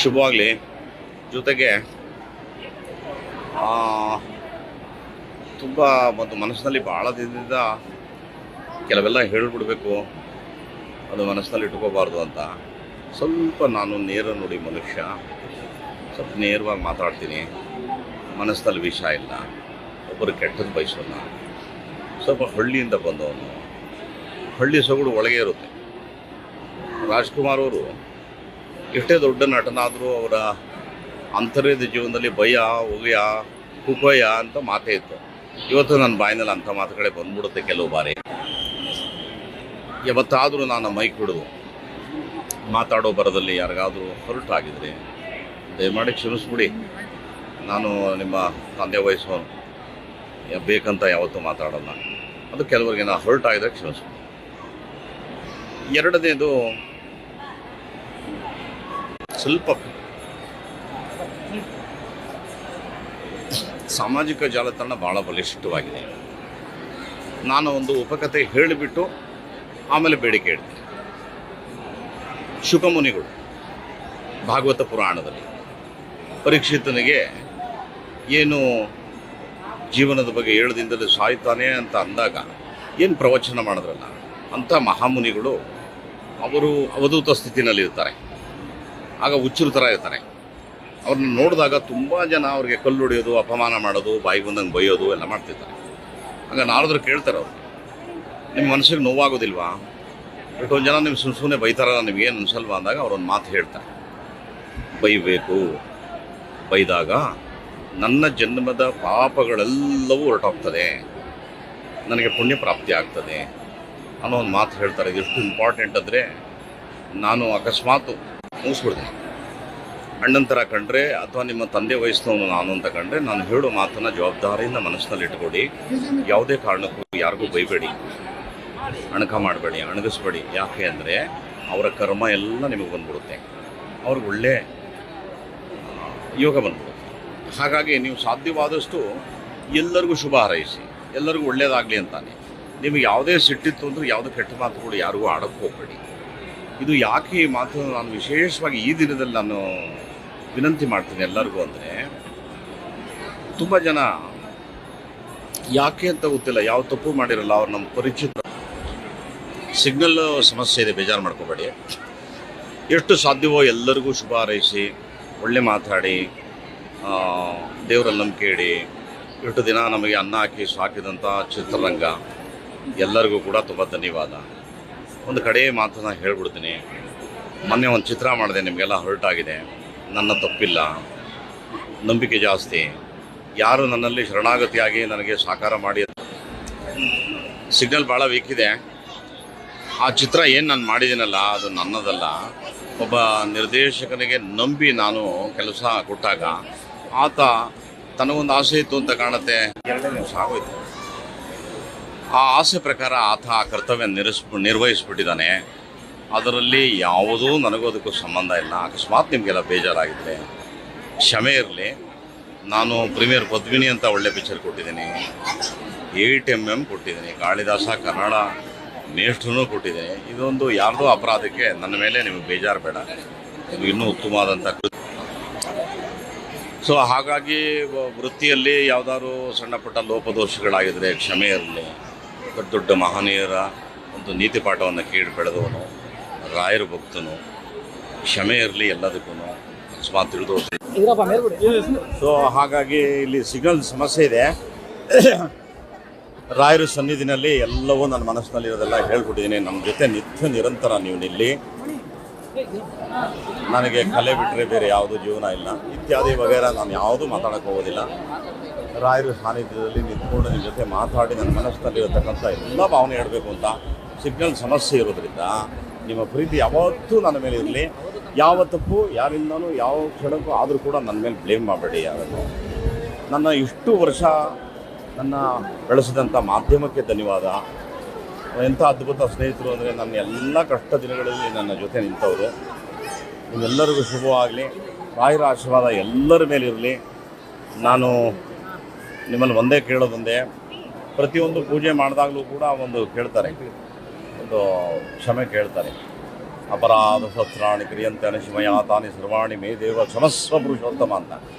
ಶುಭವಾಗಲಿ. ಜೊತೆಗೆ ತುಂಬ ಒಂದು ಮನಸ್ಸಿನಲ್ಲಿ ಭಾಳ ದಿನದಿಂದ ಕೆಲವೆಲ್ಲ ಹೇಳಿಬಿಡ್ಬೇಕು, ಅದು ಮನಸ್ಸಿನಲ್ಲಿ ಇಟ್ಕೋಬಾರ್ದು ಅಂತ ಸ್ವಲ್ಪ ನಾನು ನೇರ ನುಡಿ ಮನುಷ್ಯ, ಸ್ವಲ್ಪ ನೇರವಾಗಿ ಮಾತಾಡ್ತೀನಿ. ಮನಸ್ಸಿನಲ್ಲಿ ವಿಷ ಇಲ್ಲ, ಒಬ್ಬರು ಕೆಟ್ಟದ್ದು ಬಯಸೋಲ್ಲ. ಸ್ವಲ್ಪ ಹಳ್ಳಿಯಿಂದ ಬಂದವನು, ಹಳ್ಳಿ ಸೊಗಡು ಒಳಗೆ ಇರುತ್ತೆ. ರಾಜ್ಕುಮಾರ್ ಅವರು ಎಷ್ಟೇ ದೊಡ್ಡ ನಟನಾದರೂ ಅವರ ಅಂತರ್ಯದ ಜೀವನದಲ್ಲಿ ಭಯ, ಉಗಯ, ಕುಪಯ ಅಂತ ಮಾತೇ ಇತ್ತು. ಇವತ್ತು ನನ್ನ ಬಾಯಿನಲ್ಲಿ ಅಂಥ ಮಾತುಗಳೇ ಬಂದ್ಬಿಡುತ್ತೆ ಕೆಲವು ಬಾರಿ. ಯಾವತ್ತಾದರೂ ನಾನು ಮೈಕ್ ಹಿಡಿದು ಮಾತಾಡೋ ಬರದಲ್ಲಿ ಯಾರಿಗಾದರೂ ಹೊರಟಾಗಿದ್ರೆ ದಯಮಾಡಿ ಕ್ಷಮಿಸ್ಬಿಡಿ. ನಾನು ನಿಮ್ಮ ತಂದೆ ವಯಸ್ಸು ಬೇಕಂತ ಯಾವತ್ತೂ ಮಾತಾಡೋಲ್ಲ. ಅದು ಕೆಲವರಿಗೆ ನಾನು ಹೊರಟಾಗಿದ್ರೆ ಕ್ಷಮಿಸ್ಬಿಡಿ. ಎರಡನೇದು, ಸ್ವಲ್ಪ ಸಾಮಾಜಿಕ ಜಾಲತಾಣ ಭಾಳ ಬಲಿಷ್ಠವಾಗಿದೆ. ನಾನು ಒಂದು ಉಪಕಥೆ ಹೇಳಿಬಿಟ್ಟು ಆಮೇಲೆ ಬೇಡಿಕೆ ಇಡ್ತೀನಿ. ಶುಕಮುನಿಗಳು ಭಾಗವತ ಪುರಾಣದಲ್ಲಿ ಪರೀಕ್ಷಿತನಿಗೆ ಏನು ಜೀವನದ ಬಗ್ಗೆ 7 ದಿನದಲ್ಲಿ ಸಾಯ್ತಾನೆ ಅಂತ ಅಂದಾಗ ಏನು ಪ್ರವಚನ ಮಾಡಿದ್ರಲ್ಲ, ಅಂಥ ಮಹಾಮುನಿಗಳು ಅವರು ಅವಧೂತ ಸ್ಥಿತಿನಲ್ಲಿರ್ತಾರೆ. ಆಗ ಹುಚ್ಚರ ಥರ ಇರ್ತಾರೆ. ಅವ್ರನ್ನ ನೋಡಿದಾಗ ತುಂಬ ಜನ ಅವ್ರಿಗೆ ಕಲ್ಲು ಹೊಡೆಯೋದು, ಅಪಮಾನ ಮಾಡೋದು, ಬಾಯಿಗೆ ಬಂದಂಗೆ ಬೈಯೋದು ಎಲ್ಲ ಮಾಡ್ತಿರ್ತಾರೆ. ಆಗ ನಾರದ್ರು ಕೇಳ್ತಾರೆ, ಅವರು ನಿಮ್ಮ ಮನಸ್ಸಿಗೆ ನೋವಾಗೋದಿಲ್ವಾ? ಎಷ್ಟೊಂದು ಜನ ನಿಮ್ಮ ಸುಮ್ಮನೆ ಬೈತಾರಲ್ಲ, ನಿಮಗೇನು ಅನ್ಸಲ್ವಾ ಅಂದಾಗ ಅವರೊಂದು ಮಾತು ಹೇಳ್ತಾರೆ, ಬೈಬೇಕು, ಬೈದಾಗ ನನ್ನ ಜನ್ಮದ ಪಾಪಗಳೆಲ್ಲವೂ ಹೊರಟೋಗ್ತದೆ, ನನಗೆ ಪುಣ್ಯ ಪ್ರಾಪ್ತಿ ಆಗ್ತದೆ ಅನ್ನೋ ಒಂದು ಮಾತು ಹೇಳ್ತಾರೆ. ಇದು ಎಷ್ಟು ಇಂಪಾರ್ಟೆಂಟ್ ಅಂದರೆ, ನಾನು ಅಕಸ್ಮಾತ್ ಮುಗಿಸ್ಬಿಡ್ತೀನಿ. ಅಣ್ಣನ ಥರ ಕಂಡ್ರೆ ಅಥವಾ ನಿಮ್ಮ ತಂದೆ ವಯಸ್ಸಿನವನು ನಾನು ಅಂತ ಕಂಡ್ರೆ, ನಾನು ಹೇಳೋ ಮಾತನ್ನು ಜವಾಬ್ದಾರಿಯಿಂದ ಮನಸ್ಸಿನಲ್ಲಿ ಇಟ್ಕೊಡಿ. ಯಾವುದೇ ಕಾರಣಕ್ಕೂ ಯಾರಿಗೂ ಬೈಬೇಡಿ, ಅಣಕ ಮಾಡಬೇಡಿ, ಅಣಗಿಸ್ಬೇಡಿ. ಯಾಕೆ ಅಂದರೆ ಅವರ ಕರ್ಮ ಎಲ್ಲ ನಿಮಗೆ ಬಂದ್ಬಿಡುತ್ತೆ, ಅವ್ರಿಗೆ ಒಳ್ಳೆ ಯೋಗ ಬಂದ್ಬಿಡುತ್ತೆ. ಹಾಗಾಗಿ ನೀವು ಸಾಧ್ಯವಾದಷ್ಟು ಎಲ್ಲರಿಗೂ ಶುಭ ಹಾರೈಸಿ, ಎಲ್ಲರಿಗೂ ಒಳ್ಳೆಯದಾಗಲಿ ಅಂತಾನೆ. ನಿಮಗೆ ಯಾವುದೇ ಸಿಟ್ಟಿತ್ತು ಅಂದರೆ ಯಾವುದೇ ಕೆಟ್ಟ ಮಾತುಗಳು ಯಾರಿಗೂ ಆಡೋಕ್ಕೆ ಹೋಗಬೇಡಿ. ಇದು ಯಾಕೆ ಈ ಮಾತು ನಾನು ವಿಶೇಷವಾಗಿ ಈ ದಿನದಲ್ಲಿ ನಾನು ವಿನಂತಿ ಮಾಡ್ತೀನಿ ಎಲ್ಲರಿಗೂ ಅಂದರೆ, ತುಂಬ ಜನ ಯಾಕೆ ಅಂತ ಗೊತ್ತಿಲ್ಲ, ಯಾವ ತಪ್ಪು ಮಾಡಿರಲ್ಲ, ಅವ್ರು ನಮ್ಮ ಪರಿಚಿತ. ಸಿಗ್ನಲ್ ಸಮಸ್ಯೆ ಇದೆ, ಬೇಜಾರು ಮಾಡ್ಕೋಬೇಡಿ. ಎಷ್ಟು ಸಾಧ್ಯವೋ ಎಲ್ಲರಿಗೂ ಶುಭ ಹಾರೈಸಿ, ಒಳ್ಳೆ ಮಾತಾಡಿ, ದೇವರಲ್ಲಿ ನಂಬಿಕೆ ಇಡಿ. ಎಷ್ಟು ದಿನ ನಮಗೆ ಅನ್ನ ಹಾಕಿ ಸಾಕಿದಂಥ ಚಿತ್ರರಂಗ ಎಲ್ಲರಿಗೂ ಕೂಡ ತುಂಬ ಧನ್ಯವಾದ. ಒಂದು ಕಡೆ ಮಾತನ್ನು ಹೇಳ್ಬಿಡ್ತೀನಿ. ಮೊನ್ನೆ ಒಂದು ಚಿತ್ರ ಮಾಡಿದೆ, ನಿಮಗೆಲ್ಲ ಹೊರಟಾಗಿದೆ. ನನ್ನ ತಪ್ಪಿಲ್ಲ, ನಂಬಿಕೆ ಜಾಸ್ತಿ. ಯಾರು ನನ್ನಲ್ಲಿ ಶರಣಾಗತಿಯಾಗಿ ನನಗೆ ಸಾಕಾರ ಮಾಡಿ, ಸಿಗ್ನಲ್ ಭಾಳ ವೀಕ್ ಇದೆ. ಆ ಚಿತ್ರ ಏನು ನಾನು ಮಾಡಿದ್ದೀನಲ್ಲ, ಅದು ನನ್ನದಲ್ಲ. ಒಬ್ಬ ನಿರ್ದೇಶಕನಿಗೆ ನಂಬಿ ನಾನು ಕೆಲಸ ಕೊಟ್ಟಾಗ ಆತ ತನಗೊಂದು ಆಸೆ ಇತ್ತು ಅಂತ ಕಾಣುತ್ತೆ, 2 ನಿಮಿಷ ಆಗೋಯ್ತು. ಆ ಆಸೆ ಪ್ರಕಾರ ಆತ ಆ ಕರ್ತವ್ಯ ನಿರ್ವಹಿಸ್ಬಿಟ್ಟಿದ್ದಾನೆ. ಅದರಲ್ಲಿ ಯಾವುದೂ ನನಗೂ ಅದಕ್ಕೂ ಸಂಬಂಧ ಇಲ್ಲ. ಅಕಸ್ಮಾತ್ ನಿಮಗೆಲ್ಲ ಬೇಜಾರಾಗಿದ್ದರೆ ಕ್ಷಮೆ ಇರಲಿ. ನಾನು ಪ್ರೀಮಿಯರ್ ಪದ್ಮಿನಿ ಅಂತ ಒಳ್ಳೆ ಪಿಕ್ಚರ್ ಕೊಟ್ಟಿದ್ದೀನಿ, 8mm ಕೊಟ್ಟಿದ್ದೀನಿ, ಕಾಳಿದಾಸ ಕನ್ನಡ ಮೇಷ್ಟ್ರೂ ಕೊಟ್ಟಿದ್ದೀನಿ. ಇದೊಂದು ಯಾರ್ದೋ ಅಪರಾಧಕ್ಕೆ ನನ್ನ ಮೇಲೆ ನಿಮಗೆ ಬೇಜಾರು ಬೇಡ, ಇದು ಇನ್ನೂ ಉತ್ತಮವಾದಂಥ ಕೃತಿ. ಸೊ ಹಾಗಾಗಿ ವೃತ್ತಿಯಲ್ಲಿ ಯಾವುದಾದ್ರು ಸಣ್ಣ ಪುಟ್ಟ ಲೋಪದೋಷಗಳಾಗಿದ್ದರೆ ಕ್ಷಮೆ ಇರಲಿ. ದೊಡ್ಡ ದೊಡ್ಡ ಮಹನೀಯರ ಒಂದು ನೀತಿ ಪಾಠವನ್ನು ಕೇಳಿ ಬೆಳೆದವನು, ರಾಯರ ಭಕ್ತನು, ಕ್ಷಮೆ ಇರಲಿ ಎಲ್ಲದಕ್ಕೂ. ಅಕಸ್ಮಾತ್ ತಿಳಿದು. ಸೊ ಹಾಗಾಗಿ ಇಲ್ಲಿ ಸಿಗ್ನಲ್ ಸಮಸ್ಯೆ ಇದೆ. ರಾಯರ ಸನ್ನಿಧಿನಲ್ಲಿ ಎಲ್ಲವೂ ನನ್ನ ಮನಸ್ಸಿನಲ್ಲಿ ಇರೋದೆಲ್ಲ ಹೇಳ್ಬಿಟ್ಟಿದ್ದೀನಿ. ನಮ್ಮ ಜೊತೆ ನಿರಂತರ ನೀವು ನಿಲ್ಲಿ. ನನಗೆ ಕಲೆ ಬಿಟ್ಟರೆ ಬೇರೆ ಯಾವುದೂ ಜೀವನ ಇಲ್ಲ, ಇತ್ಯಾದಿ ವಗೇರ ನಾನು ಯಾವುದೂ ಮಾತಾಡೋಕ್ಕೆ ಹೋಗೋದಿಲ್ಲ. ರಾಯರ ಸಾನ್ನಿಧ್ಯದಲ್ಲಿ ನಿಂತ್ಕೊಂಡು ನಿಮ್ಮ ಜೊತೆ ಮಾತಾಡಿ ನನ್ನ ಮನಸ್ಸಿನಲ್ಲಿರತಕ್ಕಂಥ ಎಲ್ಲ ಭಾವನೆ ಹೇಳಬೇಕು ಅಂತ. ಸಿಗ್ನಲ್ ಸಮಸ್ಯೆ ಇರೋದ್ರಿಂದ ನಿಮ್ಮ ಪ್ರೀತಿ ಯಾವತ್ತೂ ನನ್ನ ಮೇಲೆ ಇರಲಿ. ಯಾವ ತಪ್ಪು ಯಾರಿಂದನೂ ಯಾವ ಕ್ಷಣಕ್ಕೂ ಆದರೂ ಕೂಡ ನನ್ನ ಮೇಲೆ ಬ್ಲೇಮ್ ಮಾಡಬೇಡಿ ಯಾರನ್ನು. ನನ್ನ ಇಷ್ಟು ವರ್ಷ ನನ್ನ ಬೆಳೆಸಿದಂಥ ಮಾಧ್ಯಮಕ್ಕೆ ಧನ್ಯವಾದ. ಎಂಥ ಅದ್ಭುತ ಸ್ನೇಹಿತರು ಅಂದರೆ, ನನ್ನ ಎಲ್ಲ ಕಷ್ಟ ದಿನಗಳಲ್ಲಿ ನನ್ನ ಜೊತೆ ನಿಂತವರು. ನಿಮ್ಮೆಲ್ಲರಿಗೂ ಶುಭವಾಗಲಿ. ರಾಯರ ಆಶೀರ್ವಾದ ಎಲ್ಲರ ಮೇಲಿರಲಿ. ನಾನು ನಿಮ್ಮಲ್ಲಿ ಒಂದೇ ಕೇಳೋದೊಂದೇ, ಪ್ರತಿಯೊಂದು ಪೂಜೆ ಮಾಡಿದಾಗಲೂ ಕೂಡ ಒಂದು ಕೇಳ್ತಾರೆ, ಒಂದು ಕ್ಷಮೆ ಕೇಳ್ತಾರೆ. ಅಪರಾಧ ಶಸ್ತ್ರಾಣಿ ಕ್ರಿಯಂತೆ ಅನಿಶಮಯ ತಾನಿ ಸರ್ವಾಣಿ ಮೇ ದೇವ ಕ್ಷಮಸ್ವ ಪುರುಷೋತ್ತಮ ಅಂತ.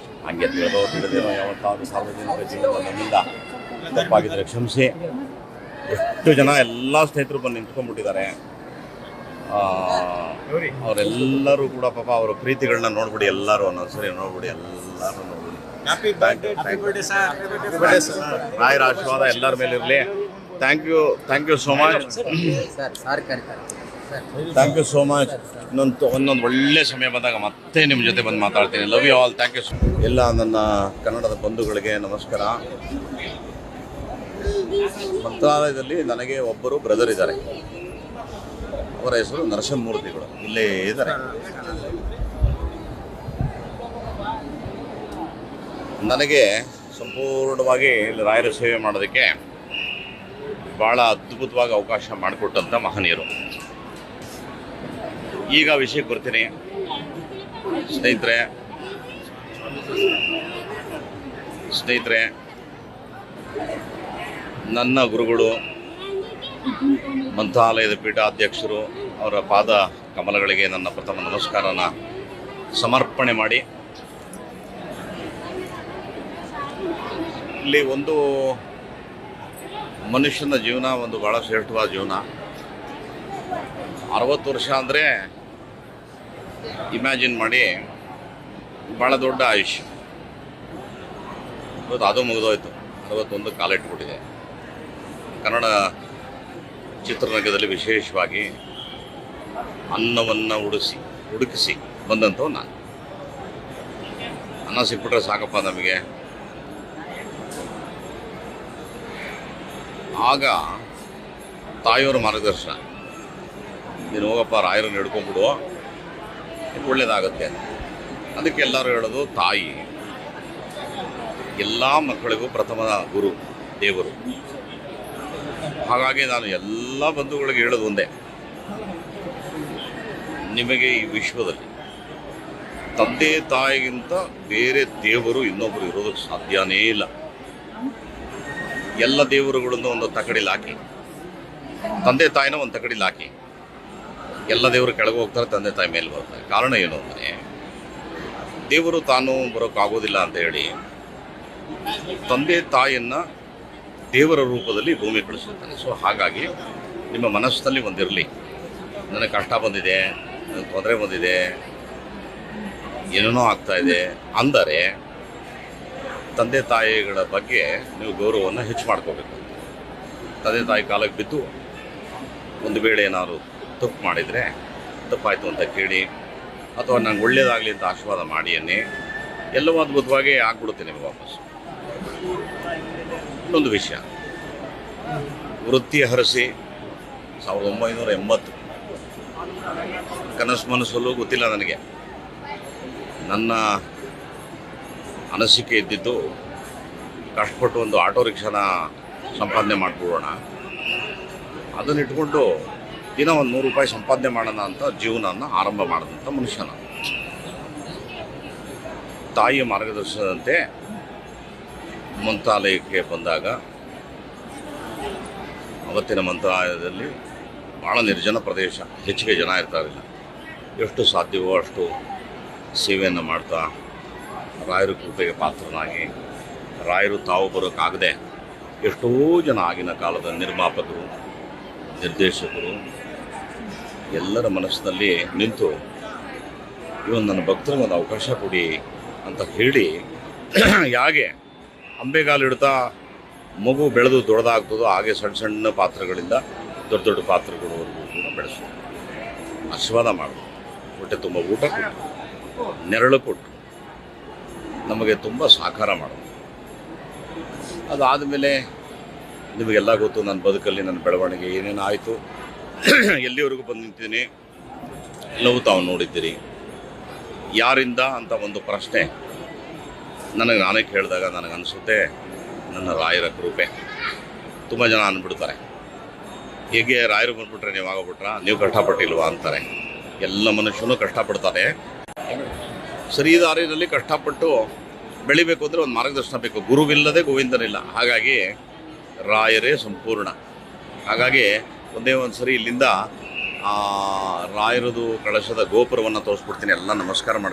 ಹಂಗೆ ತಿಳಿದೇನೋ ಯಾವತ್ತಾದರೂ ಸಾರ್ವಜನಿಕ ಜೀವನ ನಮ್ಮಿಂದ ತಪ್ಪಾಗಿದ್ದರೆ ಕ್ಷಮಿಸಿ. ಎಷ್ಟು ಜನ ಎಲ್ಲ ಸ್ನೇಹಿತರು ಬಂದು ನಿಂತ್ಕೊಂಡ್ಬಿಟ್ಟಿದ್ದಾರೆ. ಅವರೆಲ್ಲರೂ ಕೂಡ ಪಾಪ ಅವರ ಪ್ರೀತಿಗಳನ್ನ ನೋಡ್ಬಿಡಿ, ಎಲ್ಲರೂ ಒಂದೊಂದ್ಸರಿ ನೋಡ್ಬಿಡಿ, ಎಲ್ಲರೂ ನೋಡ್ಬಿಡಿ. ರಾಯರ ಆಶೀರ್ವಾದ ಎಲ್ಲರ ಮೇಲೆ ಇರಲಿ. Thank you so much. Thank you so much. ಒಂದೊಂದು ಒಳ್ಳೆ ಸಮಯ ಬಂದಾಗ ಮತ್ತೆ ನಿಮ್ಮ ಜೊತೆ ಬಂದು ಮಾತಾಡ್ತೀನಿ. Love you all. Thank you. ಎಲ್ಲ ನನ್ನ ಕನ್ನಡದ ಬಂಧುಗಳಿಗೆ ನಮಸ್ಕಾರ. ಮಂತ್ರಾಲಯದಲ್ಲಿ ನನಗೆ ಒಬ್ಬರು ಬ್ರದರ್ ಇದ್ದಾರೆ. ಅವರ ಹೆಸರು ನರಸಿಂಹಮೂರ್ತಿಗಳು. ಇಲ್ಲೇ ಇದ್ದಾರೆ. ನನಗೆ ಸಂಪೂರ್ಣವಾಗಿ ಇಲ್ಲಿ ರಾಯರ ಸೇವೆ ಮಾಡೋದಕ್ಕೆ ಭಾಳ ಅದ್ಭುತವಾಗಿ ಅವಕಾಶ ಮಾಡಿಕೊಟ್ಟಂಥ ಮಹನೀಯರು. ಈಗ ವಿಷಯಕ್ಕೆ ಬರ್ತೀನಿ ಸ್ನೇಹಿತರೆ. ನನ್ನ ಗುರುಗಳು ಮಂತ್ರಾಲಯದ ಪೀಠಾಧ್ಯಕ್ಷರು, ಅವರ ಪಾದ ಕಮಲಗಳಿಗೆ ನನ್ನ ಪ್ರಥಮ ನಮಸ್ಕಾರನ ಸಮರ್ಪಣೆ ಮಾಡಿ, ಇಲ್ಲಿ ಒಂದು ಮನುಷ್ಯನ ಜೀವನ ಒಂದು ಭಾಳ ಶ್ರೇಷ್ಠವಾದ ಜೀವನ. 60 ವರ್ಷ ಅಂದರೆ ಇಮ್ಯಾಜಿನ್ ಮಾಡಿ, ಭಾಳ ದೊಡ್ಡ ಆಯುಷ್ಯ. ಇವತ್ತು ಅದು ಮುಗಿದೋಯ್ತು. 61 ಕಾಲಿಟ್ಬಿಟ್ಟಿದೆ. ಕನ್ನಡ ಚಿತ್ರರಂಗದಲ್ಲಿ ವಿಶೇಷವಾಗಿ ಅನ್ನವನ್ನು ಹುಡುಕಿಸಿ ಬಂದಂಥವು ನಾನು. ಅನ್ನ ಸಿಕ್ಬಿಟ್ರೆ ಸಾಕಪ್ಪ ನಮಗೆ. ಆಗ ತಾಯಿಯವರ ಮಾರ್ಗದರ್ಶನ, ನೀನು ಹೋಗಪ್ಪ ರಾಯರನ್ನು ಹಿಡ್ಕೊಂಡ್ಬಿಡು, ಒಳ್ಳೆಯದಾಗತ್ತೆ. ಅದಕ್ಕೆ ಎಲ್ಲರೂ ಹೇಳೋದು ತಾಯಿ ಎಲ್ಲ ಮಕ್ಕಳಿಗೂ ಪ್ರಥಮ ಗುರು, ದೇವರು. ಹಾಗಾಗಿ ನಾನು ಎಲ್ಲ ಬಂಧುಗಳಿಗೆ ಹೇಳೋದು ಒಂದೇ, ನಿಮಗೆ ಈ ವಿಶ್ವದಲ್ಲಿ ತಂದೆ ತಾಯಿಗಿಂತ ಬೇರೆ ದೇವರು ಇನ್ನೊಬ್ಬರು ಇರೋದಕ್ಕೆ ಸಾಧ್ಯನೇ ಇಲ್ಲ. ಎಲ್ಲ ದೇವರುಗಳನ್ನು ಒಂದು ತಕಡಿಲಿ ಹಾಕಿ, ತಂದೆ ತಾಯಿನ ಒಂದು ತಕಡಿಲಿ ಹಾಕಿ, ಎಲ್ಲ ದೇವರು ಕೆಳಗೆ ಹೋಗ್ತಾರೆ, ತಂದೆ ತಾಯಿ ಮೇಲೆ ಬರ್ತಾರೆ. ಕಾರಣ ಏನು ಅಂದರೆ, ದೇವರು ತಾನು ಬರೋಕ್ಕಾಗೋದಿಲ್ಲ ಅಂತ ಹೇಳಿ ತಂದೆ ತಾಯಿಯನ್ನು ದೇವರ ರೂಪದಲ್ಲಿ ಭೂಮಿ ಕಳಿಸುತ್ತಾನೆ. ಸೊ ಹಾಗಾಗಿ ನಿಮ್ಮ ಮನಸ್ಸಿನಲ್ಲಿ ಒಂದಿರಲಿ, ನನಗೆ ಕಷ್ಟ ಬಂದಿದೆ, ನನಗೆ ತೊಂದರೆ ಬಂದಿದೆ, ಏನೇನೋ ಆಗ್ತಾಯಿದೆ ಅಂದರೆ ತಂದೆ ತಾಯಿಗಳ ಬಗ್ಗೆ ನೀವು ಗೌರವವನ್ನು ಹೆಚ್ಚು ಮಾಡ್ಕೋಬೇಕು. ತಂದೆ ತಾಯಿ ಕಾಲಕ್ಕೆ ಬಿದ್ದು ಒಂದು ವೇಳೆ ಏನಾದ್ರು ತಪ್ಪು ಮಾಡಿದರೆ ತಪ್ಪಾಯಿತು ಅಂತ ಕೇಳಿ, ಅಥವಾ ನಂಗೆ ಒಳ್ಳೆಯದಾಗಲಿ ಅಂತ ಆಶೀರ್ವಾದ ಮಾಡಿ ಅನ್ನಿ, ಎಲ್ಲವೂ ಅದ್ಭುತವಾಗಿ ಆಗ್ಬಿಡುತ್ತೆ ನಿಮಗೆ ವಾಪಸ್. ಇನ್ನೊಂದು ವಿಷಯ, ವೃತ್ತಿ ಹರಸಿ 1980 ಕನಸು ಮನಸ್ಸಲ್ಲೂ ಗೊತ್ತಿಲ್ಲ ನನಗೆ. ನನ್ನ ಅನಿಸಿಕೆ ಇದ್ದಿದ್ದು ಕಷ್ಟಪಟ್ಟು ಒಂದು ಆಟೋ ರಿಕ್ಷಾನ ಸಂಪಾದನೆ ಮಾಡಿಬಿಡೋಣ, ಅದನ್ನು ಇಟ್ಕೊಂಡು ದಿನ ಒಂದು 100 ರೂಪಾಯಿ ಸಂಪಾದನೆ ಮಾಡೋಣ ಅಂತ ಜೀವನನ ಆರಂಭ ಮಾಡಿದಂಥ ಮನುಷ್ಯನ. ತಾಯಿಯ ಮಾರ್ಗದರ್ಶನದಂತೆ ಮಂತ್ರಾಲಯಕ್ಕೆ ಬಂದಾಗ, ಅವತ್ತಿನ ಮಂತ್ರಾಲಯದಲ್ಲಿ ಭಾಳ ನಿರ್ಜನ ಪ್ರದೇಶ, ಹೆಚ್ಚಿಗೆ ಜನ ಇರ್ತಾರಿಲ್ಲ. ಎಷ್ಟು ಸಾಧ್ಯವೋ ಅಷ್ಟು ಸೇವೆಯನ್ನು ಮಾಡ್ತಾ ರಾಯರ ಕೃಪೆಗೆ ಪಾತ್ರನಾಗಿ, ರಾಯರು ತಾವು ಬರೋಕ್ಕಾಗದೆ ಎಷ್ಟೋ ಜನ ಆಗಿನ ಕಾಲದ ನಿರ್ಮಾಪಕರು, ನಿರ್ದೇಶಕರು ಎಲ್ಲರ ಮನಸ್ಸಿನಲ್ಲಿ ನಿಂತು, ಇವನು ನನ್ನ ಭಕ್ತರಿಗೆ ಒಂದು ಅವಕಾಶ ಕೊಡಿ ಅಂತ ಹೇಳಿ, ಹೇಗೆ ಅಂಬೆಗಾಲಿಡ್ತಾ ಮಗು ಬೆಳೆದು ದೊಡ್ಡದಾಗ್ತದೋ ಹಾಗೆ ಸಣ್ಣ ಸಣ್ಣ ಪಾತ್ರಗಳಿಂದ ದೊಡ್ಡ ದೊಡ್ಡ ಪಾತ್ರಗಳವರೆಗೂ ಕೂಡ ಬೆಳೆಸೋದು, ಆಶೀರ್ವಾದ ಮಾಡೋದು, ಹೊಟ್ಟೆ ತುಂಬ ಊಟ ಕೊಟ್ಟು, ನೆರಳು ಕೊಟ್ಟು ನಮಗೆ ತುಂಬ ಸಹಕಾರ ಮಾಡೋದು. ಅದಾದಮೇಲೆ ನಿಮಗೆಲ್ಲ ಗೊತ್ತು, ನನ್ನ ಬದುಕಲ್ಲಿ ನನ್ನ ಬೆಳವಣಿಗೆ ಏನೇನು ಆಯಿತು, ಎಲ್ಲಿವರೆಗೂ ಬಂದು ನಿಂತಿದ್ದೀನಿ ಎಲ್ಲವೂ ತಾವು ನೋಡಿದ್ದೀರಿ. ಯಾರಿಂದ ಅಂತ ಒಂದು ಪ್ರಶ್ನೆ ನನಗೆ ನಾನೇ ಕೇಳಿದಾಗ ನನಗನ್ನಿಸುತ್ತೆ, ನನ್ನ ರಾಯರ ಕೃಪೆ. ತುಂಬ ಜನ ಅಂದ್ಬಿಡ್ತಾರೆ, ಹೇಗೆ ರಾಯರು ಬಂದುಬಿಟ್ರೆ ನೀವು ಆಗೋಗ್ಬಿಟ್ರಾ, ನೀವು ಕಷ್ಟಪಟ್ಟಿಲ್ವಾ ಅಂತಾರೆ. ಎಲ್ಲ ಮನುಷ್ಯನೂ ಕಷ್ಟಪಡ್ತಾರೆ. ಸರಿ ದಾರಿಯಲ್ಲಿ ಕಷ್ಟಪಟ್ಟು ಬೆಳಿಬೇಕು ಅಂದರೆ ಒಂದು ಮಾರ್ಗದರ್ಶನ ಬೇಕು. ಗುರುವಿಲ್ಲದೆ ಗೋವಿಂದನಿಲ್ಲ. ಹಾಗಾಗಿ ರಾಯರೇ ಸಂಪೂರ್ಣ. ಹಾಗಾಗಿ ಒಂದೇ ಒಂದು ಸರಿ ಇಲ್ಲಿಂದ ಆ ರಾಯರದು ಕಳಶದ ಗೋಪುರವನ್ನು ತೋರಿಸ್ಬಿಡ್ತೀನಿ. ಎಲ್ಲ ನಮಸ್ಕಾರ